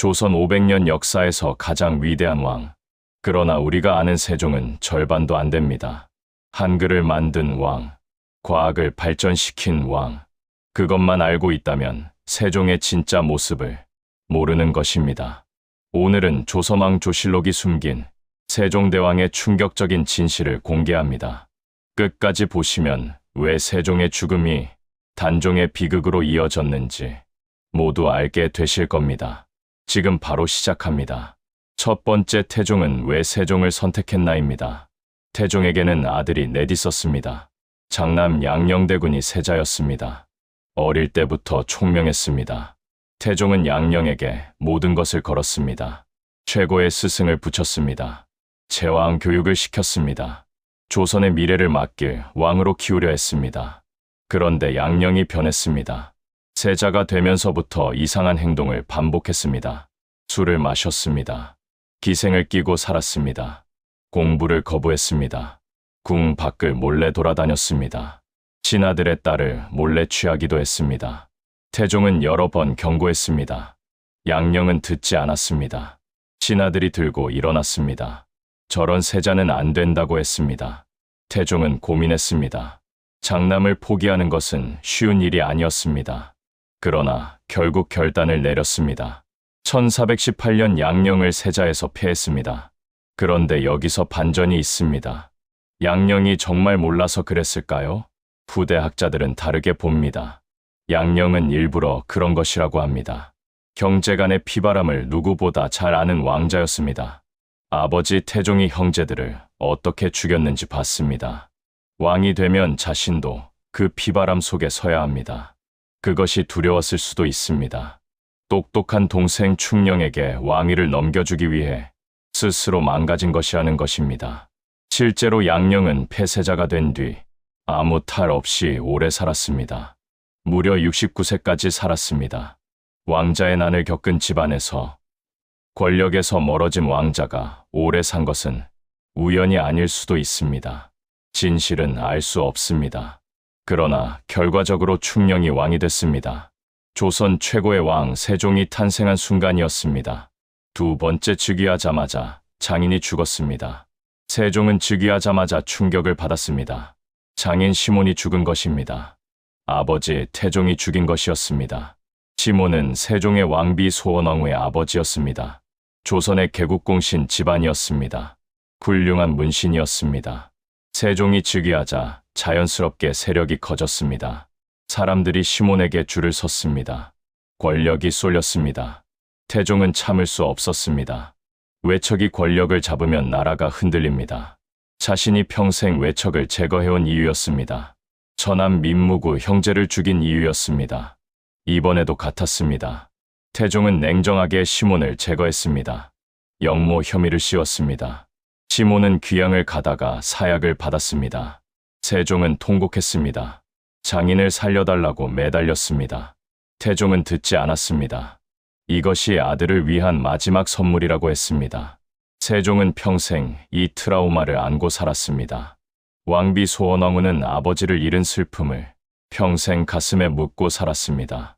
조선 500년 역사에서 가장 위대한 왕. 그러나 우리가 아는 세종은 절반도 안 됩니다. 한글을 만든 왕, 과학을 발전시킨 왕. 그것만 알고 있다면 세종의 진짜 모습을 모르는 것입니다. 오늘은 조선왕 조실록이 숨긴 세종대왕의 충격적인 진실을 공개합니다. 끝까지 보시면 왜 세종의 죽음이 단종의 비극으로 이어졌는지 모두 알게 되실 겁니다. 지금 바로 시작합니다. 첫 번째, 태종은 왜 세종을 선택했나입니다. 태종에게는 아들이 넷 있었습니다. 장남 양녕대군이 세자였습니다. 어릴 때부터 총명했습니다. 태종은 양녕에게 모든 것을 걸었습니다. 최고의 스승을 붙였습니다. 제왕 교육을 시켰습니다. 조선의 미래를 맡길 왕으로 키우려 했습니다. 그런데 양녕이 변했습니다. 세자가 되면서부터 이상한 행동을 반복했습니다. 술을 마셨습니다. 기생을 끼고 살았습니다. 공부를 거부했습니다. 궁 밖을 몰래 돌아다녔습니다. 신하들의 딸을 몰래 취하기도 했습니다. 태종은 여러 번 경고했습니다. 양녕은 듣지 않았습니다. 신하들이 들고 일어났습니다. 저런 세자는 안 된다고 했습니다. 태종은 고민했습니다. 장남을 포기하는 것은 쉬운 일이 아니었습니다. 그러나 결국 결단을 내렸습니다. 1418년 양녕을 세자에서 패했습니다. 그런데 여기서 반전이 있습니다. 양녕이 정말 몰라서 그랬을까요? 후대 학자들은 다르게 봅니다. 양녕은 일부러 그런 것이라고 합니다. 형제 간의 피바람을 누구보다 잘 아는 왕자였습니다. 아버지 태종이 형제들을 어떻게 죽였는지 봤습니다. 왕이 되면 자신도 그 피바람 속에 서야 합니다. 그것이 두려웠을 수도 있습니다. 똑똑한 동생 충녕에게 왕위를 넘겨주기 위해 스스로 망가진 것이라는 것입니다. 실제로 양녕은 폐세자가 된 뒤 아무 탈 없이 오래 살았습니다. 무려 69세까지 살았습니다. 왕자의 난을 겪은 집안에서 권력에서 멀어진 왕자가 오래 산 것은 우연이 아닐 수도 있습니다. 진실은 알 수 없습니다. 그러나 결과적으로 충녕이 왕이 됐습니다. 조선 최고의 왕 세종이 탄생한 순간이었습니다. 두 번째, 즉위하자마자 장인이 죽었습니다. 세종은 즉위하자마자 충격을 받았습니다. 장인 시몬이 죽은 것입니다. 아버지 태종이 죽인 것이었습니다. 시몬은 세종의 왕비 소원왕후의 아버지였습니다. 조선의 개국공신 집안이었습니다. 훌륭한 문신이었습니다. 세종이 즉위하자 자연스럽게 세력이 커졌습니다. 사람들이 시몬에게 줄을 섰습니다. 권력이 쏠렸습니다. 태종은 참을 수 없었습니다. 외척이 권력을 잡으면 나라가 흔들립니다. 자신이 평생 외척을 제거해온 이유였습니다. 천암 민무구 형제를 죽인 이유였습니다. 이번에도 같았습니다. 태종은 냉정하게 시몬을 제거했습니다. 역모 혐의를 씌웠습니다. 시몬은 귀양을 가다가 사약을 받았습니다. 세종은 통곡했습니다. 장인을 살려달라고 매달렸습니다. 태종은 듣지 않았습니다. 이것이 아들을 위한 마지막 선물이라고 했습니다. 세종은 평생 이 트라우마를 안고 살았습니다. 왕비 소원왕후는 아버지를 잃은 슬픔을 평생 가슴에 묻고 살았습니다.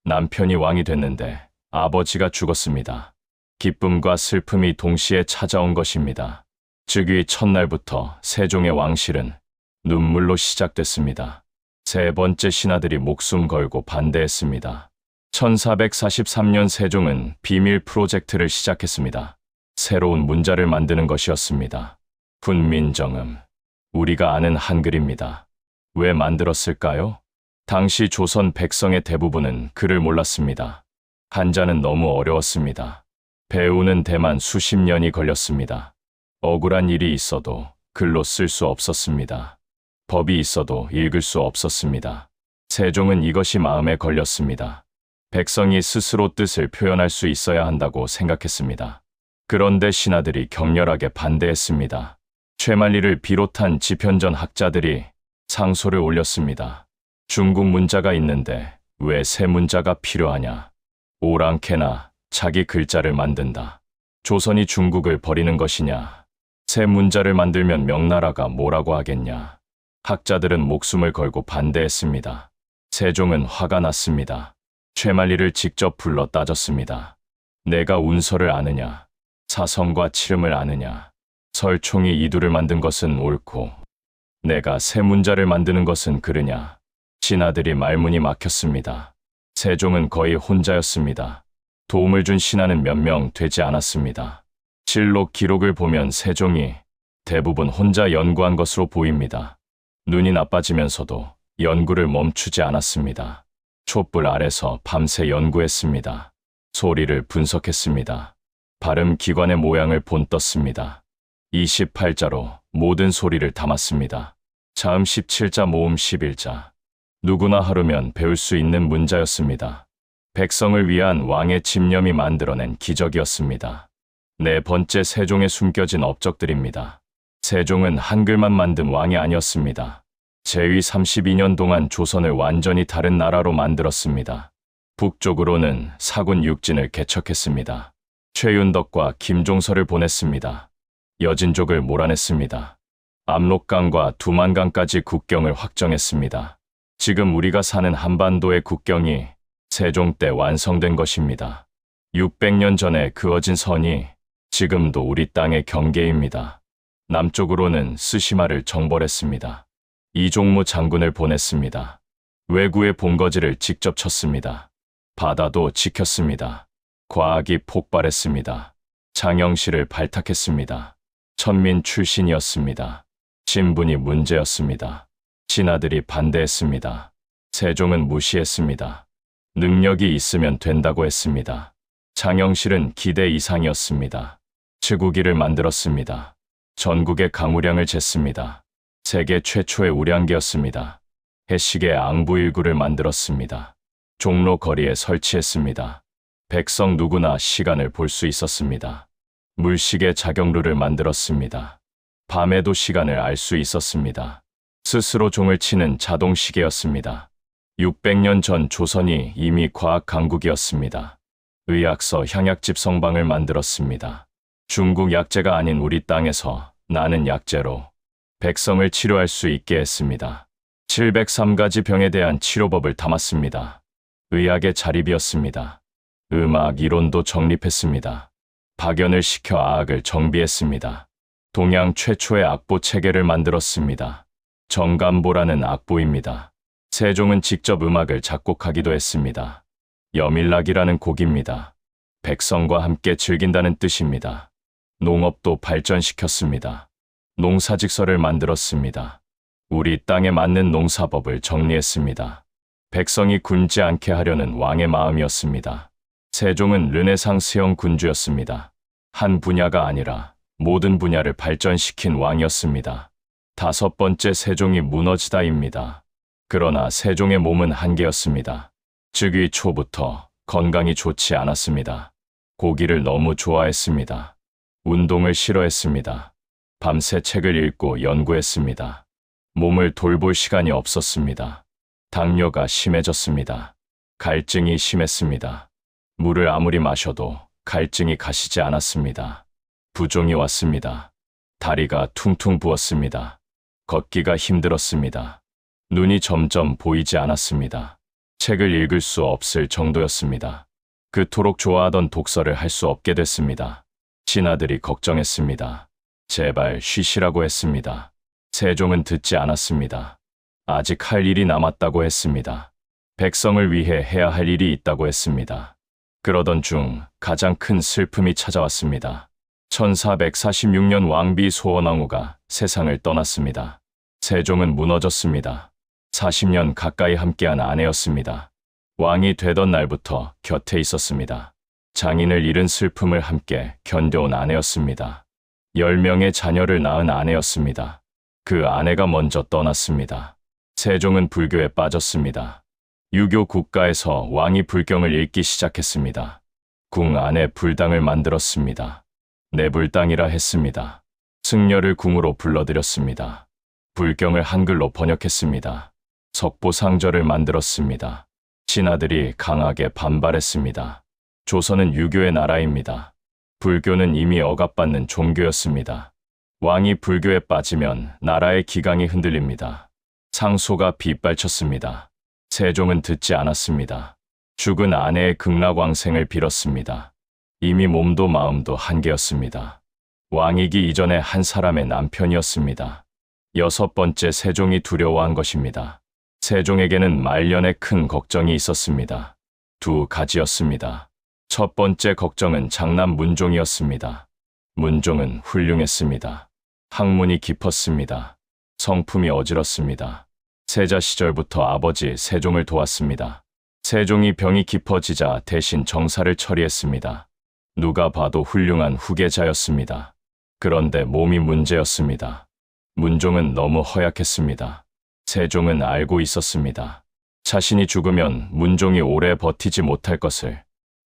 남편이 왕이 됐는데 아버지가 죽었습니다. 기쁨과 슬픔이 동시에 찾아온 것입니다. 즉위 첫날부터 세종의 왕실은 눈물로 시작됐습니다. 세 번째, 신하들이 목숨 걸고 반대했습니다. 1443년 세종은 비밀 프로젝트를 시작했습니다. 새로운 문자를 만드는 것이었습니다. 훈민정음. 우리가 아는 한글입니다. 왜 만들었을까요? 당시 조선 백성의 대부분은 글을 몰랐습니다. 한자는 너무 어려웠습니다. 배우는 데만 수십 년이 걸렸습니다. 억울한 일이 있어도 글로 쓸 수 없었습니다. 법이 있어도 읽을 수 없었습니다. 세종은 이것이 마음에 걸렸습니다. 백성이 스스로 뜻을 표현할 수 있어야 한다고 생각했습니다. 그런데 신하들이 격렬하게 반대했습니다. 최만리를 비롯한 지편전 학자들이 상소를 올렸습니다. 중국 문자가 있는데 왜 새 문자가 필요하냐? 오랑캐나 자기 글자를 만든다. 조선이 중국을 버리는 것이냐? 새 문자를 만들면 명나라가 뭐라고 하겠냐? 학자들은 목숨을 걸고 반대했습니다. 세종은 화가 났습니다. 최만리를 직접 불러 따졌습니다. 내가 운서를 아느냐, 사성과 칠음을 아느냐, 설총이 이두를 만든 것은 옳고 내가 세 문자를 만드는 것은 그르냐. 신하들이 말문이 막혔습니다. 세종은 거의 혼자였습니다. 도움을 준 신하는 몇 명 되지 않았습니다. 실록 기록을 보면 세종이 대부분 혼자 연구한 것으로 보입니다. 눈이 나빠지면서도 연구를 멈추지 않았습니다. 촛불 아래서 밤새 연구했습니다. 소리를 분석했습니다. 발음 기관의 모양을 본떴습니다. 28자로 모든 소리를 담았습니다. 자음 17자, 모음 11자. 누구나 하루면 배울 수 있는 문자였습니다. 백성을 위한 왕의 집념이 만들어낸 기적이었습니다. 네 번째, 세종에 숨겨진 업적들입니다. 세종은 한글만 만든 왕이 아니었습니다. 제위 32년 동안 조선을 완전히 다른 나라로 만들었습니다. 북쪽으로는 사군 육진을 개척했습니다. 최윤덕과 김종서를 보냈습니다. 여진족을 몰아냈습니다. 압록강과 두만강까지 국경을 확정했습니다. 지금 우리가 사는 한반도의 국경이 세종 때 완성된 것입니다. 600년 전에 그어진 선이 지금도 우리 땅의 경계입니다. 남쪽으로는 스시마를 정벌했습니다. 이종무 장군을 보냈습니다. 왜구의 본거지를 직접 쳤습니다. 바다도 지켰습니다. 과학이 폭발했습니다. 장영실을 발탁했습니다. 천민 출신이었습니다. 신분이 문제였습니다. 신하들이 반대했습니다. 세종은 무시했습니다. 능력이 있으면 된다고 했습니다. 장영실은 기대 이상이었습니다. 치구기를 만들었습니다. 전국의 강우량을 쟀습니다. 세계 최초의 우량기였습니다. 해식의 앙부일구를 만들었습니다. 종로 거리에 설치했습니다. 백성 누구나 시간을 볼 수 있었습니다. 물시계 자경루를 만들었습니다. 밤에도 시간을 알 수 있었습니다. 스스로 종을 치는 자동시계였습니다. 600년 전 조선이 이미 과학 강국이었습니다. 의학서 향약집성방을 만들었습니다. 중국 약재가 아닌 우리 땅에서 나는 약재로 백성을 치료할 수 있게 했습니다. 703가지 병에 대한 치료법을 담았습니다. 의학의 자립이었습니다. 음악 이론도 정립했습니다. 박연을 시켜 아학을 정비했습니다. 동양 최초의 악보 체계를 만들었습니다. 정감보라는 악보입니다. 세종은 직접 음악을 작곡하기도 했습니다. 여밀락이라는 곡입니다. 백성과 함께 즐긴다는 뜻입니다. 농업도 발전시켰습니다. 농사직서를 만들었습니다. 우리 땅에 맞는 농사법을 정리했습니다. 백성이 굶지 않게 하려는 왕의 마음이었습니다. 세종은 르네상스형 군주였습니다. 한 분야가 아니라 모든 분야를 발전시킨 왕이었습니다. 다섯 번째, 세종이 무너지다입니다. 그러나 세종의 몸은 한계였습니다. 즉위 초부터 건강이 좋지 않았습니다. 고기를 너무 좋아했습니다. 운동을 싫어했습니다. 밤새 책을 읽고 연구했습니다. 몸을 돌볼 시간이 없었습니다. 당뇨가 심해졌습니다. 갈증이 심했습니다. 물을 아무리 마셔도 갈증이 가시지 않았습니다. 부종이 왔습니다. 다리가 퉁퉁 부었습니다. 걷기가 힘들었습니다. 눈이 점점 보이지 않았습니다. 책을 읽을 수 없을 정도였습니다. 그토록 좋아하던 독서를 할 수 없게 됐습니다. 신하들이 걱정했습니다. 제발 쉬시라고 했습니다. 세종은 듣지 않았습니다. 아직 할 일이 남았다고 했습니다. 백성을 위해 해야 할 일이 있다고 했습니다. 그러던 중 가장 큰 슬픔이 찾아왔습니다. 1446년 왕비 소원왕후가 세상을 떠났습니다. 세종은 무너졌습니다. 40년 가까이 함께한 아내였습니다. 왕이 되던 날부터 곁에 있었습니다. 장인을 잃은 슬픔을 함께 견뎌온 아내였습니다. 10명의 자녀를 낳은 아내였습니다. 그 아내가 먼저 떠났습니다. 세종은 불교에 빠졌습니다. 유교 국가에서 왕이 불경을 읽기 시작했습니다. 궁 안에 불당을 만들었습니다. 내불당이라 했습니다. 승려를 궁으로 불러들였습니다. 불경을 한글로 번역했습니다. 석보상절을 만들었습니다. 신하들이 강하게 반발했습니다. 조선은 유교의 나라입니다. 불교는 이미 억압받는 종교였습니다. 왕이 불교에 빠지면 나라의 기강이 흔들립니다. 상소가 빗발쳤습니다. 세종은 듣지 않았습니다. 죽은 아내의 극락왕생을 빌었습니다. 이미 몸도 마음도 한계였습니다. 왕이기 이전에 한 사람의 남편이었습니다. 6번째 세종이 두려워한 것입니다. 세종에게는 말년에 큰 걱정이 있었습니다. 두 가지였습니다. 첫 번째 걱정은 장남 문종이었습니다. 문종은 훌륭했습니다. 학문이 깊었습니다. 성품이 어지럽습니다. 세자 시절부터 아버지 세종을 도왔습니다. 세종이 병이 깊어지자 대신 정사를 처리했습니다. 누가 봐도 훌륭한 후계자였습니다. 그런데 몸이 문제였습니다. 문종은 너무 허약했습니다. 세종은 알고 있었습니다. 자신이 죽으면 문종이 오래 버티지 못할 것을,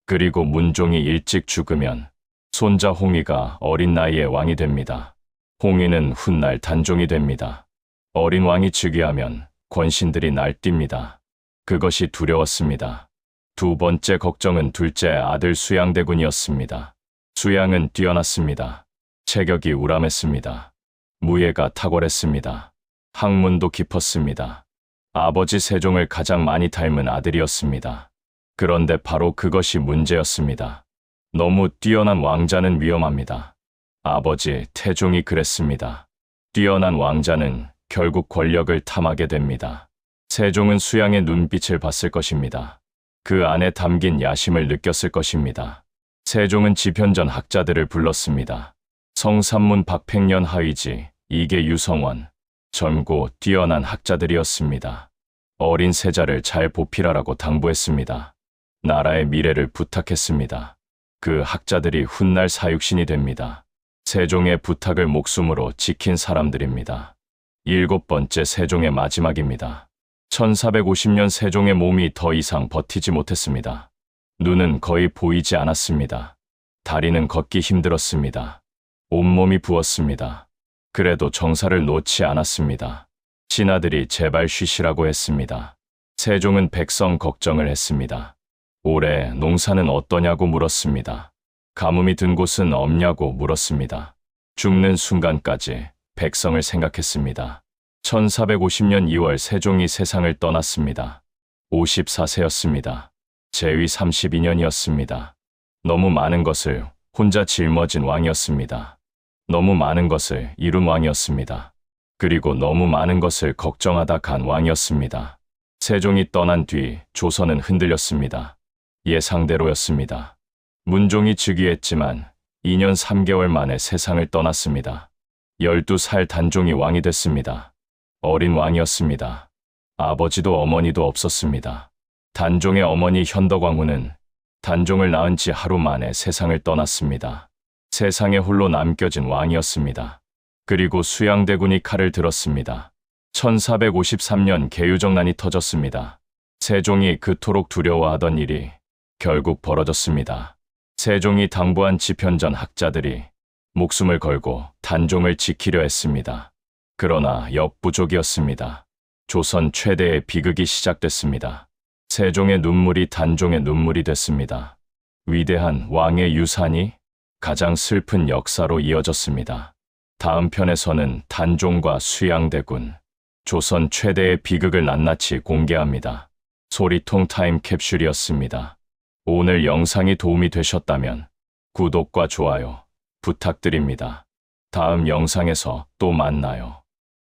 그리고 문종이 일찍 죽으면 손자 홍의가 어린 나이에 왕이 됩니다. 홍의는 훗날 단종이 됩니다. 어린 왕이 즉위하면 권신들이 날뜁니다. 그것이 두려웠습니다. 두 번째 걱정은 둘째 아들 수양대군이었습니다. 수양은 뛰어났습니다. 체격이 우람했습니다. 무예가 탁월했습니다. 학문도 깊었습니다. 아버지 세종을 가장 많이 닮은 아들이었습니다. 그런데 바로 그것이 문제였습니다. 너무 뛰어난 왕자는 위험합니다. 아버지 태종이 그랬습니다. 뛰어난 왕자는 결국 권력을 탐하게 됩니다. 세종은 수양의 눈빛을 봤을 것입니다. 그 안에 담긴 야심을 느꼈을 것입니다. 세종은 지편전 학자들을 불렀습니다. 성삼문 박팽년 하의지, 이계 유성원, 젊고 뛰어난 학자들이었습니다. 어린 세자를 잘 보필하라고 당부했습니다. 나라의 미래를 부탁했습니다. 그 학자들이 훗날 사육신이 됩니다. 세종의 부탁을 목숨으로 지킨 사람들입니다. 7번째 세종의 마지막입니다. 1450년 세종의 몸이 더 이상 버티지 못했습니다. 눈은 거의 보이지 않았습니다. 다리는 걷기 힘들었습니다. 온몸이 부었습니다. 그래도 정사를 놓지 않았습니다. 신하들이 제발 쉬시라고 했습니다. 세종은 백성 걱정을 했습니다. 올해 농사는 어떠냐고 물었습니다. 가뭄이 든 곳은 없냐고 물었습니다. 죽는 순간까지 백성을 생각했습니다. 1450년 2월 세종이 세상을 떠났습니다. 54세였습니다. 재위 32년이었습니다. 너무 많은 것을 혼자 짊어진 왕이었습니다. 너무 많은 것을 이룬 왕이었습니다. 그리고 너무 많은 것을 걱정하다 간 왕이었습니다. 세종이 떠난 뒤 조선은 흔들렸습니다. 예상대로였습니다. 문종이 즉위했지만 2년 3개월 만에 세상을 떠났습니다. 12살 단종이 왕이 됐습니다. 어린 왕이었습니다. 아버지도 어머니도 없었습니다. 단종의 어머니 현덕왕후는 단종을 낳은 지 하루 만에 세상을 떠났습니다. 세상에 홀로 남겨진 왕이었습니다. 그리고 수양대군이 칼을 들었습니다. 1453년 개유정난이 터졌습니다. 세종이 그토록 두려워하던 일이 결국 벌어졌습니다. 세종이 당부한 지편전 학자들이 목숨을 걸고 단종을 지키려 했습니다. 그러나 역부족이었습니다. 조선 최대의 비극이 시작됐습니다. 세종의 눈물이 단종의 눈물이 됐습니다. 위대한 왕의 유산이 가장 슬픈 역사로 이어졌습니다. 다음 편에서는 단종과 수양대군, 조선 최대의 비극을 낱낱이 공개합니다. 소리통 타임 캡슐이었습니다. 오늘 영상이 도움이 되셨다면 구독과 좋아요 부탁드립니다. 다음 영상에서 또 만나요.